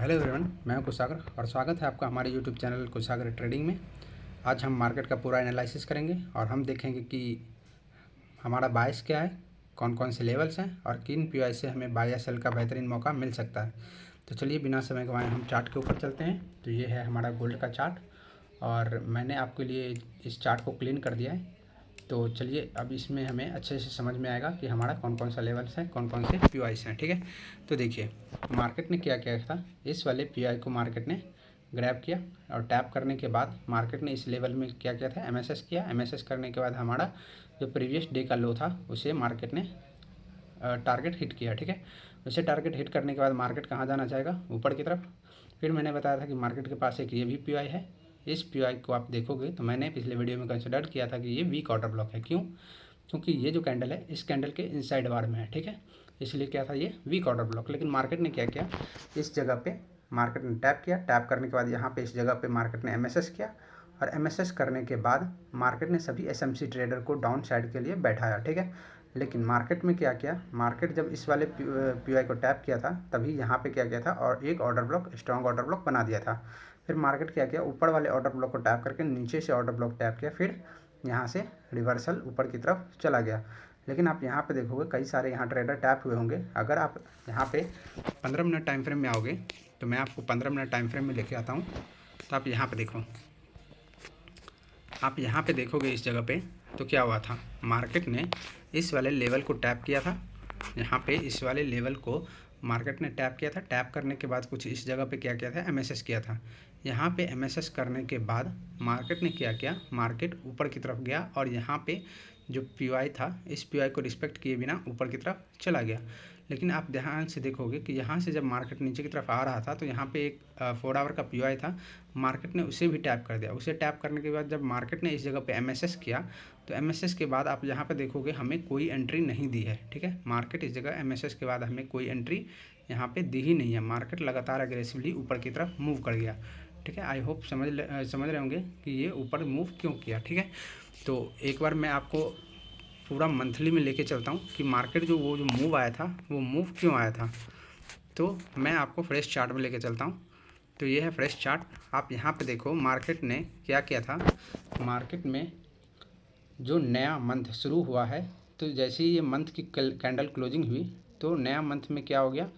Hello everyone, मैं हूं कुशागर और स्वागत है आपका हमारे यूट्यूब चैनल कुशागर ट्रेडिंग में। आज हम मार्केट का पूरा एनालिसिस करेंगे और हम देखेंगे कि हमारा बायस क्या है, कौन कौन से लेवल्स हैं और किन पीआई से हमें बाय या सेल का बेहतरीन मौका मिल सकता है। तो चलिए बिना समय गंवाए हम चार्ट के ऊपर चलते हैं। तो ये है हमारा गोल्ड का चार्ट और मैंने आपके लिए इस चार्ट को क्लीन कर दिया है। तो चलिए अब इसमें हमें अच्छे से समझ में आएगा कि हमारा कौन कौन सा लेवल्स है, कौन कौन से पीआईस हैं। ठीक है, तो देखिए मार्केट ने क्या किया था, इस वाले पीआई को मार्केट ने ग्रैब किया और टैप करने के बाद मार्केट ने इस लेवल में क्या किया था, एमएसएस किया। एमएसएस करने के बाद हमारा जो प्रीवियस डे का लो था उसे मार्केट ने टारगेट हिट किया। ठीक है, उसे टारगेट हिट करने के बाद मार्केट कहाँ जाना चाहेगा, ऊपर की तरफ। फिर मैंने बताया था कि मार्केट के पास एक ये भी पीआई है। इस पीआई को आप देखोगे तो मैंने पिछले वीडियो में कंसिडर किया था कि ये वीक ऑर्डर ब्लॉक है। क्यों? क्योंकि ये जो कैंडल है इस कैंडल के इनसाइड बार में है। ठीक है, इसलिए क्या था, ये वीक ऑर्डर ब्लॉक। लेकिन मार्केट ने क्या किया, इस जगह पे मार्केट ने टैप किया। टैप करने के बाद यहाँ पे इस जगह पे मार्केट ने एमएसएस किया और एमएसएस करने के बाद मार्केट ने सभी एसएमसी ट्रेडर को डाउन साइड के लिए बैठाया। ठीक है, लेकिन मार्केट में क्या किया, मार्केट जब इस वाले पीआई को टैप किया था तभी यहाँ पे क्या किया था और एक order block, strong order block बना दिया था। फिर मार्केट क्या किया, ऊपर वाले ऑर्डर ब्लॉक को टैप करके नीचे से ऑर्डर ब्लॉक टैप किया, फिर यहाँ से रिवर्सल ऊपर की तरफ चला गया। लेकिन आप यहाँ पे देखोगे कई सारे यहाँ ट्रेडर टैप हुए होंगे। अगर आप यहाँ पे 15 मिनट टाइम फ्रेम में आओगे तो मैं आपको 15 मिनट टाइम फ्रेम में लेके आता हूँ। तो आप यहाँ पे देखो, आप यहाँ पे देखोगे इस जगह पे तो क्या हुआ था, मार्केट ने इस वाले लेवल को टैप किया था। यहाँ पे इस वाले लेवल को मार्केट ने टैप किया था। टैप करने के बाद कुछ इस जगह पे क्या किया था, एमएसएस किया था। यहाँ पे एमएसएस करने के बाद मार्केट ने क्या किया, मार्केट ऊपर की तरफ गया और यहाँ पे जो पीआई था इस पीआई को रिस्पेक्ट किए बिना ऊपर की तरफ चला गया। लेकिन आप ध्यान से देखोगे कि यहाँ से जब मार्केट नीचे की तरफ आ रहा था तो यहाँ पे एक 4 आवर का पीआई था, मार्केट ने उसे भी टैप कर दिया। उसे टैप करने के बाद जब मार्केट ने इस जगह पे एमएसएस किया तो एमएसएस के बाद आप यहाँ पे देखोगे हमें कोई एंट्री नहीं दी है। ठीक है, मार्केट इस जगह एमएसएस के बाद हमें कोई एंट्री यहाँ पे दी ही नहीं है। मार्केट लगातार अग्रेसिवली ऊपर की तरफ मूव कर गया। ठीक है, आई होप समझ रहे होंगे कि ये ऊपर मूव क्यों किया। ठीक है, तो एक बार मैं आपको पूरा मंथली में लेके चलता हूँ कि मार्केट जो मूव आया था वो मूव क्यों आया था। तो मैं आपको फ्रेश चार्ट में लेके चलता हूँ। तो ये है फ्रेश चार्ट। आप यहाँ पे देखो मार्केट ने क्या किया था, मार्केट में जो नया मंथ शुरू हुआ है तो जैसे ही ये मंथ की कैंडल क्लोजिंग हुई तो नया मंथ में क्या हो गया,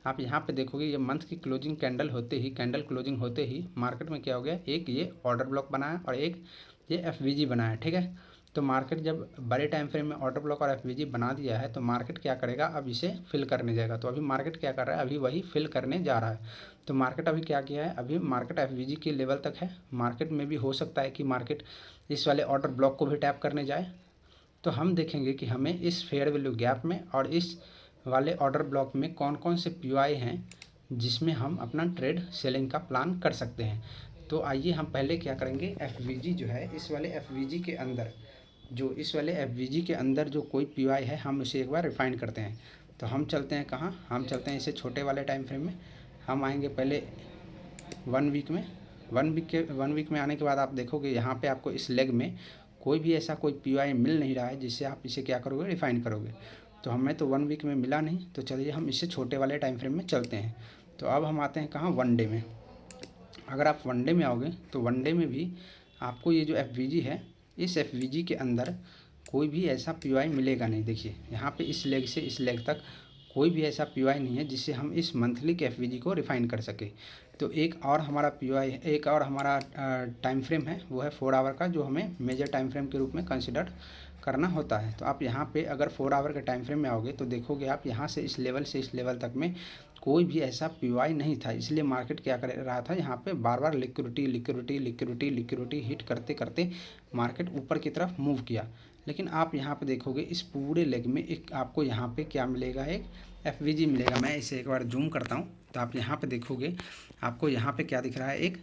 आप यहाँ पे देखोगे ये मंथ की क्लोजिंग कैंडल क्लोजिंग होते ही मार्केट में क्या हो गया, एक ये ऑर्डर ब्लॉक बनाया और एक ये एफवीजी बनाया। ठीक है, तो मार्केट जब बड़े टाइम फ्रेम में ऑर्डर ब्लॉक और एफवीजी बना दिया है तो मार्केट क्या करेगा, अब इसे फिल करने जाएगा। तो अभी मार्केट क्या कर रहा है, अभी वही फिल करने जा रहा है। तो मार्केट अभी क्या किया है, अभी मार्केट एफवीजी के लेवल तक है। मार्केट में भी हो सकता है कि मार्केट इस वाले ऑर्डर ब्लॉक को भी टैप करने जाए। तो हम देखेंगे कि हमें इस फेयर वैल्यू गैप में और इस वाले ऑर्डर ब्लॉक में कौन कौन से पीआई हैं जिसमें हम अपना ट्रेड सेलिंग का प्लान कर सकते हैं। तो आइए हम पहले क्या करेंगे, एफवीजी जो है इस वाले एफवीजी के अंदर, जो इस वाले एफवीजी के अंदर जो कोई पीआई है हम उसे एक बार रिफाइन करते हैं। तो हम चलते हैं कहाँ, हम चलते हैं इसे छोटे वाले टाइम फ्रेम में। हम आएंगे पहले 1 वीक में। 1 वीक में आने के बाद आप देखोगे यहाँ पे आपको इस लेग में कोई भी ऐसा कोई पीआई मिल नहीं रहा है जिससे आप इसे क्या करोगे, रिफाइन करोगे। तो हमें तो 1 वीक में मिला नहीं, तो चलिए हम इसे छोटे वाले टाइम फ्रेम में चलते हैं। तो अब हम आते हैं कहाँ, 1 डे में। अगर आप 1 डे में आओगे तो 1 डे में भी आपको ये जो एफवीजी है इस एफवीजी के अंदर कोई भी ऐसा पीआई मिलेगा नहीं। देखिए यहाँ पे इस लेग से इस लेग तक कोई भी ऐसा पीआई नहीं है जिससे हम इस मंथली के एफवीजी को रिफाइन कर सके। तो एक और हमारा पीआई है, एक और हमारा टाइम फ्रेम है, वो है 4 आवर का, जो हमें मेजर टाइम फ्रेम के रूप में कंसिडर करना होता है। तो आप यहाँ पे अगर 4 आवर के टाइम फ्रेम में आओगे तो देखोगे आप यहाँ से इस लेवल तक में कोई भी ऐसा पीआई नहीं था। इसलिए मार्केट क्या कर रहा था, यहाँ पे बार बार लिक्विडिटी हिट करते करते मार्केट ऊपर की तरफ मूव किया। लेकिन आप यहाँ पे देखोगे इस पूरे लेग में एक आपको यहाँ पे क्या मिलेगा, एक एफवीजी मिलेगा। मैं इसे एक बार जूम करता हूँ तो आप यहाँ पे देखोगे आपको यहाँ पे क्या दिख रहा है, एक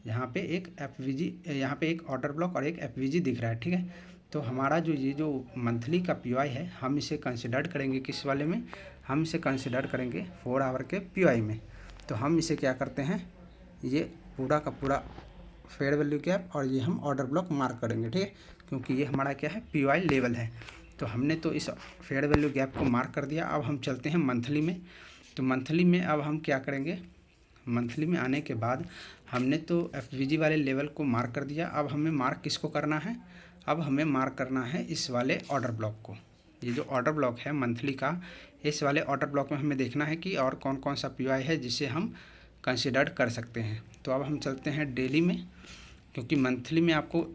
यहाँ पे एक एफवीजी, यहाँ पे एक ऑर्डर ब्लॉक और एक एफवीजी दिख रहा है। ठीक है, तो हमारा जो ये जो मंथली का पीआई है हम इसे कंसिडर करेंगे किस वाले में, हम इसे कंसिडर करेंगे 4 आवर के पीआई में। तो हम इसे क्या करते हैं, ये पूरा का पूरा फेयर वैल्यू गैप और ये हम ऑर्डर ब्लॉक मार्क करेंगे। ठीक है, क्योंकि ये हमारा क्या है, पीआई लेवल है। तो हमने तो इस फेयर वैल्यू गैप को मार्क कर दिया। अब हम चलते हैं मंथली में। तो मंथली में अब हम क्या करेंगे, मंथली में आने के बाद हमने तो एफवीजी वाले लेवल को मार्क कर दिया। अब हमें मार्क किसको करना है, अब हमें मार्क करना है इस वाले ऑर्डर ब्लॉक को। ये जो ऑर्डर ब्लॉक है मंथली का, इस वाले ऑर्डर ब्लॉक में हमें देखना है कि और कौन कौन सा पीओआई है जिसे हम कंसिडर कर सकते हैं। तो अब हम चलते हैं डेली में, क्योंकि मंथली में आपको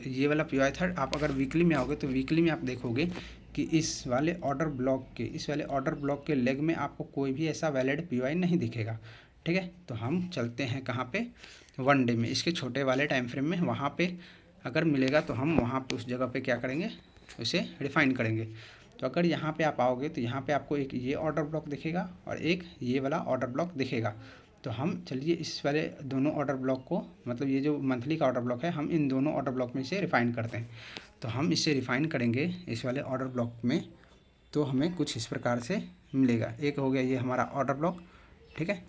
ये वाला पीओआई था। आप अगर वीकली में आओगे तो वीकली में आप देखोगे कि इस वाले ऑर्डर ब्लॉक के लेग में आपको कोई भी ऐसा वैलिड पीओआई नहीं दिखेगा। ठीक है, तो हम चलते हैं कहाँ पे, 1 डे में, इसके छोटे वाले टाइम फ्रेम में। वहाँ पे अगर मिलेगा तो हम वहाँ पे उस जगह पे क्या करेंगे, उसे रिफाइन करेंगे। तो अगर यहाँ पे आप आओगे तो यहाँ पे आपको एक ये ऑर्डर ब्लॉक दिखेगा और एक ये वाला ऑर्डर ब्लॉक दिखेगा। तो हम चलिए इस वाले दोनों ऑर्डर ब्लॉक को, मतलब ये जो मंथली का ऑर्डर ब्लॉक है, हम इन दोनों ऑर्डर ब्लॉक में से रिफाइन करते हैं। तो हम इसे रिफाइन करेंगे इस वाले ऑर्डर ब्लॉक में, तो हमें कुछ इस प्रकार से मिलेगा। एक हो गया ये हमारा ऑर्डर ब्लॉक, ठीक है,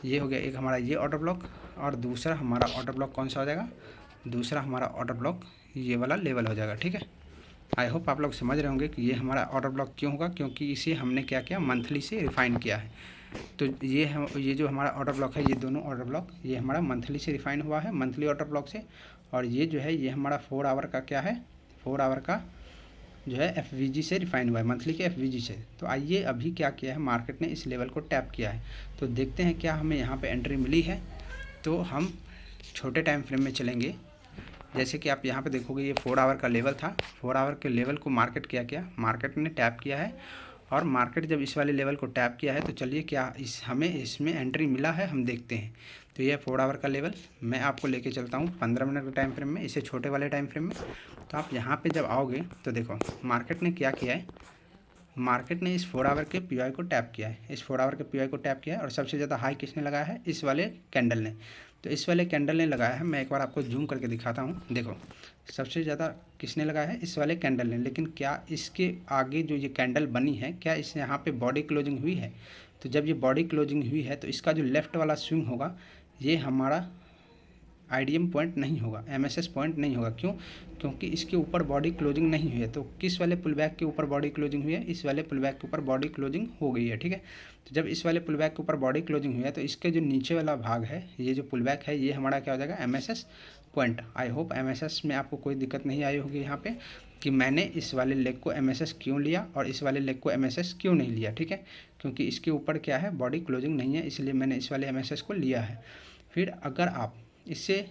ये हो गया एक हमारा ये ऑर्डर ब्लॉक, और दूसरा हमारा ऑर्डर ब्लॉक कौन सा हो जाएगा, दूसरा हमारा ऑर्डर ब्लॉक ये वाला लेवल हो जाएगा। ठीक है, आई होप आप लोग समझ रहे होंगे कि ये हमारा ऑर्डर ब्लॉक क्यों होगा, क्योंकि इसे हमने क्या किया, मंथली से रिफाइन किया है। तो ये जो हमारा ऑर्डर ब्लॉक है, ये दोनों ऑर्डर ब्लॉक ये हमारा मंथली से रिफाइन हुआ है, मंथली ऑर्डर ब्लॉक से। और ये जो है ये हमारा 4 आवर का क्या है, 4 आवर का जो है एफवीजी से रिफाइन हुआ है, मंथली के एफवीजी से। तो आइए अभी क्या किया है, मार्केट ने इस लेवल को टैप किया है, तो देखते हैं क्या हमें यहाँ पे एंट्री मिली है। तो हम छोटे टाइम फ्रेम में चलेंगे। जैसे कि आप यहाँ पे देखोगे ये 4 आवर का लेवल था, 4 आवर के लेवल को मार्केट क्या मार्केट ने टैप किया है। और मार्केट जब इस वाले लेवल को टैप किया है तो चलिए क्या हमें इसमें एंट्री मिला है, हम देखते हैं। तो ये 4 आवर का लेवल मैं आपको लेके चलता हूँ 15 मिनट के टाइम फ्रेम में, इसे छोटे वाले टाइम फ्रेम में। तो आप यहाँ पे जब आओगे तो देखो मार्केट ने क्या किया है, मार्केट ने इस 4 आवर के पीओआई को टैप किया है, इस 4 आवर के पीओआई को टैप किया है। और सबसे ज़्यादा हाई किसने लगाया है, इस वाले कैंडल ने। तो इस वाले कैंडल ने लगाया है, मैं एक बार आपको जूम करके दिखाता हूँ। देखो सबसे ज़्यादा किसने लगाया है, इस वाले कैंडल ने। लेकिन क्या इसके आगे जो ये कैंडल बनी है, क्या इस यहाँ पे बॉडी क्लोजिंग हुई है? तो जब ये बॉडी क्लोजिंग हुई है तो इसका जो लेफ़्ट वाला स्विंग होगा ये हमारा आईडीएम पॉइंट नहीं होगा, एमएसएस पॉइंट नहीं होगा। क्यों? क्योंकि इसके ऊपर बॉडी क्लोजिंग नहीं हुई है। तो किस वाले पुल बैक के ऊपर बॉडी क्लोजिंग हुई है, इस वाले पुल बैक के ऊपर बॉडी क्लोजिंग हो गई है। ठीक है, तो जब इस वाले पुल बैक के ऊपर बॉडी क्लोजिंग हुई है तो इसके जो नीचे वाला भाग है, ये जो पुल बैक है, ये हमारा क्या हो जाएगा, MSS point. I hope MSS में आपको कोई दिक्कत नहीं आई होगी यहाँ पे कि मैंने इस वाले लेग को एमएसएस क्यों लिया और इस वाले लेग को एमएसएस क्यों नहीं लिया। ठीक है, क्योंकि इसके ऊपर क्या है, बॉडी क्लोजिंग नहीं है, इसलिए मैंने इस वाले एमएसएस को लिया है। फिर अगर आप इससे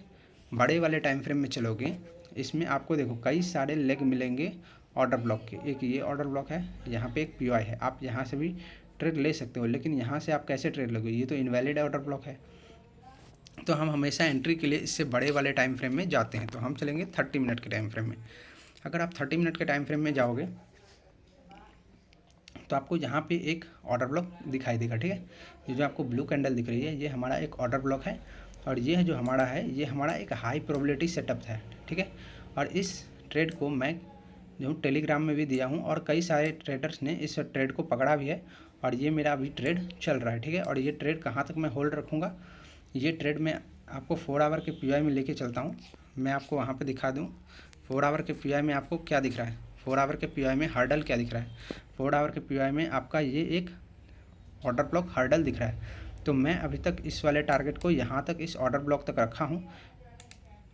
बड़े वाले टाइम फ्रेम में चलोगे, इसमें आपको देखो कई सारे लेग मिलेंगे ऑर्डर ब्लॉक के। एक ये ऑर्डर ब्लॉक है, यहाँ पे एक पीओआई है, आप यहाँ से भी ट्रेड ले सकते हो। लेकिन यहाँ से आप कैसे ट्रेड लोगे, ये तो इनवैलिड ऑर्डर ब्लॉक है। तो हम हमेशा एंट्री के लिए इससे बड़े वाले टाइम फ्रेम में जाते हैं। तो हम चलेंगे 30 मिनट के टाइम फ्रेम में। अगर आप 30 मिनट के टाइम फ्रेम में जाओगे तो आपको यहाँ पे एक ऑर्डर ब्लॉक दिखाई देगा। ठीक है, ये जो आपको ब्लू कैंडल दिख रही है ये हमारा एक ऑर्डर ब्लॉक है, और ये जो हमारा है ये हमारा एक हाई प्रोबेबिलिटी सेटअप है। ठीक है, और इस ट्रेड को मैं जो टेलीग्राम में भी दिया हूँ और कई सारे ट्रेडर्स ने इस ट्रेड को पकड़ा भी है, और ये मेरा अभी ट्रेड चल रहा है। ठीक है, और ये ट्रेड कहाँ तक मैं होल्ड रखूँगा, ये ट्रेड मैं आपको 4 आवर के पीओआई में लेके चलता हूँ। मैं आपको वहाँ पे दिखा दूँ 4 आवर के पीओआई में आपको क्या दिख रहा है, 4 आवर के पीओआई में हर्डल क्या दिख रहा है। 4 आवर के पीओआई में आपका ये एक ऑर्डर ब्लॉक हर्डल दिख रहा है। तो मैं अभी तक इस वाले टारगेट को यहाँ तक इस ऑर्डर ब्लॉक तक रखा हूँ,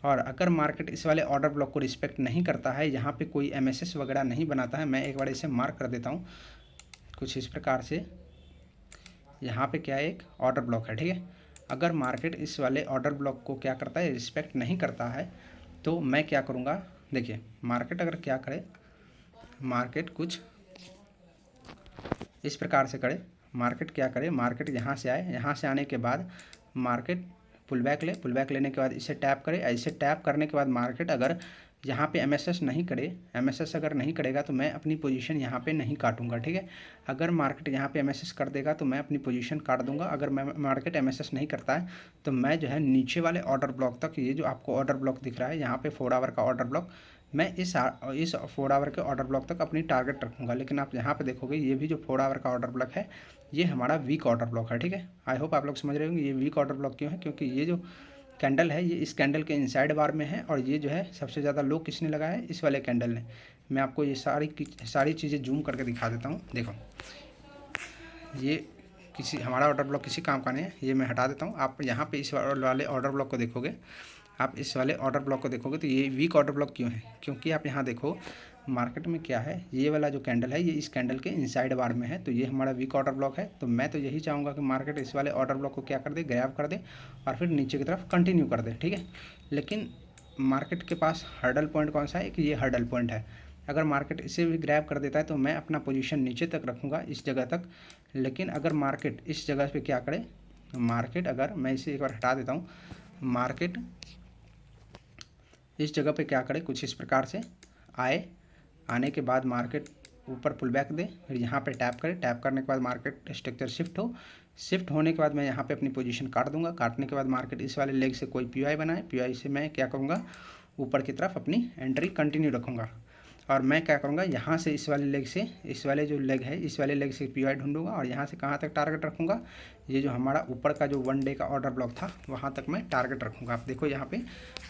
और अगर मार्केट इस वाले ऑर्डर ब्लॉक को रिस्पेक्ट नहीं करता है, यहाँ पे कोई एमएसएस वगैरह नहीं बनाता है, मैं एक बार इसे मार्क कर देता हूँ कुछ इस प्रकार से। यहाँ पे क्या है, एक ऑर्डर ब्लॉक है। ठीक है, अगर मार्केट इस वाले ऑर्डर ब्लॉक को क्या करता है, रिस्पेक्ट नहीं करता है, तो मैं क्या करूँगा, देखिए मार्केट अगर क्या करे, मार्केट कुछ इस प्रकार से करे, मार्केट क्या करे, मार्केट यहाँ से आए, यहाँ से आने के बाद मार्केट पुल बैक लेने के बाद इसे टैप करे। ऐसे टैप करने के बाद मार्केट अगर यहाँ पे एमएसएस नहीं करे, एमएसएस अगर नहीं करेगा तो मैं अपनी पोजीशन यहाँ पे नहीं काटूंगा। ठीक है, अगर मार्केट यहाँ पे एमएसएस कर देगा तो मैं अपनी पोजीशन काट दूंगा। अगर मार्केट एमएसएस नहीं करता है तो मैं जो है नीचे वाले ऑर्डर ब्लॉक तक, ये जो आपको ऑर्डर ब्लॉक दिख रहा है यहाँ पे 4 आवर का ऑर्डर ब्लॉक, मैं इस 4 आवर के ऑर्डर ब्लॉक तक अपनी टारगेट रखूँगा। लेकिन आप यहाँ पे देखोगे ये भी जो 4 आवर का ऑर्डर ब्लॉक है ये हमारा वीक ऑर्डर ब्लॉक है। ठीक है, आई होप आप लोग समझ रहे होंगे ये वीक ऑर्डर ब्लॉक क्यों है, क्योंकि ये जो कैंडल है ये इस कैंडल के इनसाइड बार में है, और ये जो है सबसे ज़्यादा लो किसने लगाया है, इस वाले कैंडल ने। मैं आपको ये सारी चीज़ें जूम करके दिखा देता हूँ। देखो ये किसी हमारा ऑर्डर ब्लॉक किसी काम का नहीं है, ये मैं हटा देता हूँ। आप यहाँ पे इस वाले ऑर्डर ब्लॉक को देखोगे, आप इस वाले ऑर्डर ब्लॉक को देखोगे तो ये वीक ऑर्डर ब्लॉक क्यों है, क्योंकि आप यहाँ देखो मार्केट में क्या है, ये वाला जो कैंडल है ये इस कैंडल के इनसाइड बार में है, तो ये हमारा वीक ऑर्डर ब्लॉक है। तो मैं तो यही चाहूँगा कि मार्केट इस वाले ऑर्डर ब्लॉक को क्या कर दे, ग्रैब कर दे और फिर नीचे की तरफ कंटिन्यू कर दे, ठीक है। लेकिन मार्केट के पास हर्डल पॉइंट कौन सा है कि ये हर्डल पॉइंट है। अगर मार्केट इसे भी ग्रैब कर देता है तो मैं अपना पोजीशन नीचे तक रखूँगा इस जगह तक। लेकिन अगर मार्केट इस जगह पे क्या करे, मार्केट अगर मैं इसे एक बार हटा देता हूँ, मार्केट इस जगह पे क्या करे, कुछ इस प्रकार से आने के बाद मार्केट ऊपर पुल बैक दे, फिर यहाँ पे टैप करे, टैप करने के बाद मार्केट स्ट्रक्चर शिफ्ट होने के बाद मैं यहाँ पे अपनी पोजीशन काट दूंगा। काटने के बाद मार्केट इस वाले लेग से कोई पीआई बनाए, पीआई से मैं क्या करूँगा, ऊपर की तरफ अपनी एंट्री कंटिन्यू रखूँगा। और मैं क्या करूँगा, यहाँ से इस वाले लेग से, इस वाले जो लेग है इस वाले लेग से पीआई ढूंढूंगा और यहाँ से कहाँ तक टारगेट रखूँगा, ये जो हमारा ऊपर का जो 1 डे का ऑर्डर ब्लॉक था वहाँ तक मैं टारगेट रखूँगा। आप देखो यहाँ पे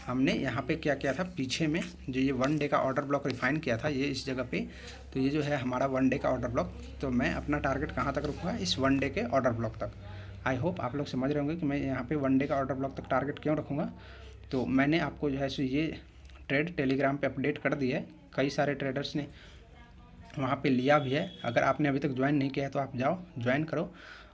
हमने यहाँ पे क्या किया था, पीछे में जो ये 1 डे का ऑर्डर ब्लॉक रिफाइन किया था ये इस जगह पे, तो ये जो है हमारा 1 डे का ऑर्डर ब्लॉक, तो मैं अपना टारगेट कहाँ तक रखूँगा, इस 1 डे के ऑर्डर ब्लॉक तक। आई होप आप लोग समझ रहे होंगे कि मैं यहाँ पे 1 डे का ऑर्डर ब्लॉक तक टारगेट क्यों रखूँगा। तो मैंने आपको जो है सो ये ट्रेड टेलीग्राम पे अपडेट कर दिया है, कई सारे ट्रेडर्स ने वहाँ पे लिया भी है। अगर आपने अभी तक ज्वाइन नहीं किया है तो आप जाओ ज्वाइन करो।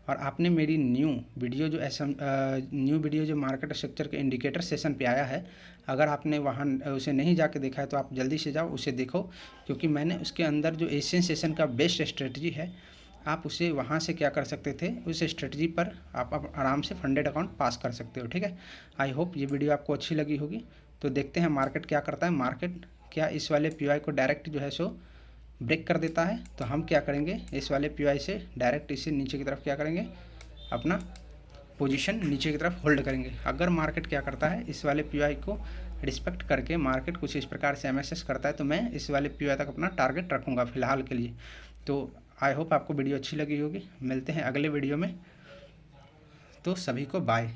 और आपने मेरी न्यू वीडियो जो मार्केट स्ट्रक्चर के इंडिकेटर सेशन पे आया है, अगर आपने वहाँ उसे नहीं जाके देखा है तो आप जल्दी से जाओ उसे देखो, क्योंकि मैंने उसके अंदर जो एशियन सेशन का बेस्ट स्ट्रेटजी है आप उसे वहाँ से क्या कर सकते थे, उस स्ट्रेटजी पर आप आराम से फंडेड अकाउंट पास कर सकते हो, ठीक है। आई होप ये वीडियो आपको अच्छी लगी होगी। तो देखते हैं मार्केट क्या करता है, मार्केट क्या इस वाले पीआई को डायरेक्ट जो है सो ब्रेक कर देता है, तो हम क्या करेंगे, इस वाले पीआई से डायरेक्ट इसे नीचे की तरफ क्या करेंगे, अपना पोजीशन नीचे की तरफ होल्ड करेंगे। अगर मार्केट क्या करता है, इस वाले पीआई को रिस्पेक्ट करके मार्केट कुछ इस प्रकार से एमएसएस करता है, तो मैं इस वाले पीआई तक अपना टारगेट रखूँगा फ़िलहाल के लिए। तो आई होप आपको वीडियो अच्छी लगी होगी। मिलते हैं अगले वीडियो में, तो सभी को बाय।